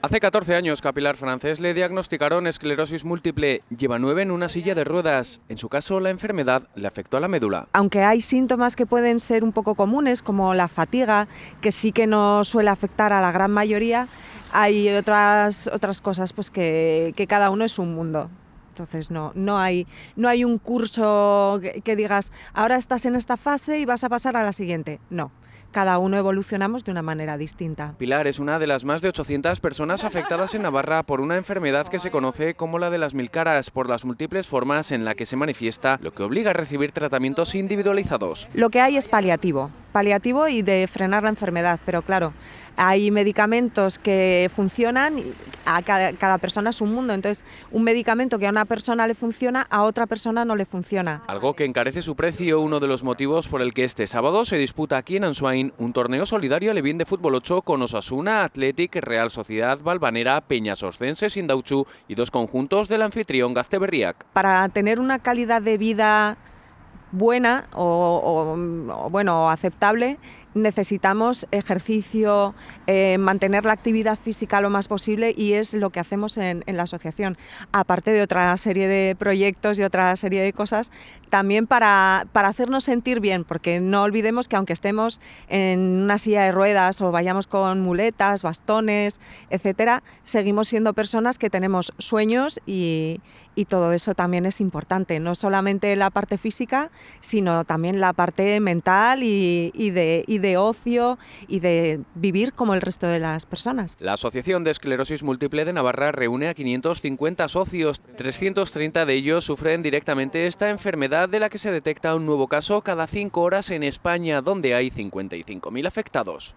Hace 14 años que a Pilar Francés le diagnosticaron esclerosis múltiple. Lleva 9 en una silla de ruedas. En su caso, la enfermedad le afectó a la médula. Aunque hay síntomas que pueden ser un poco comunes, como la fatiga, que sí que no suele afectar a la gran mayoría, hay otras cosas pues que cada uno es un mundo. Entonces no hay un curso que digas, ahora estás en esta fase y vas a pasar a la siguiente. No. Cada uno evolucionamos de una manera distinta. Pilar es una de las más de 800 personas afectadas en Navarra por una enfermedad que se conoce como la de las 1000 caras, por las múltiples formas en la que se manifiesta, lo que obliga a recibir tratamientos individualizados. Lo que hay es paliativo y de frenar la enfermedad, pero claro, hay medicamentos que funcionan, a cada persona es un mundo, entonces un medicamento que a una persona le funciona, a otra persona no le funciona. Algo que encarece su precio, uno de los motivos por el que este sábado se disputa aquí en Ansoain un torneo solidario alevín de fútbol 8 con Osasuna, Athletic, Real Sociedad, Valvanera, Peñasoscense, Sindauchu y 2 conjuntos del anfitrión Gazteberriak. Para tener una calidad de vida buena o aceptable, necesitamos ejercicio, mantener la actividad física lo más posible, y es lo que hacemos en la asociación, aparte de otra serie de proyectos y otra serie de cosas, también para hacernos sentir bien, porque no olvidemos que aunque estemos en una silla de ruedas o vayamos con muletas, bastones, etcétera, seguimos siendo personas que tenemos sueños y todo eso también es importante, no solamente la parte física, sino también la parte mental y de ocio y de vivir como el resto de las personas. La Asociación de Esclerosis Múltiple de Navarra reúne a 550 socios. 330 de ellos sufren directamente esta enfermedad, de la que se detecta un nuevo caso cada 5 horas en España, donde hay 55.000 afectados.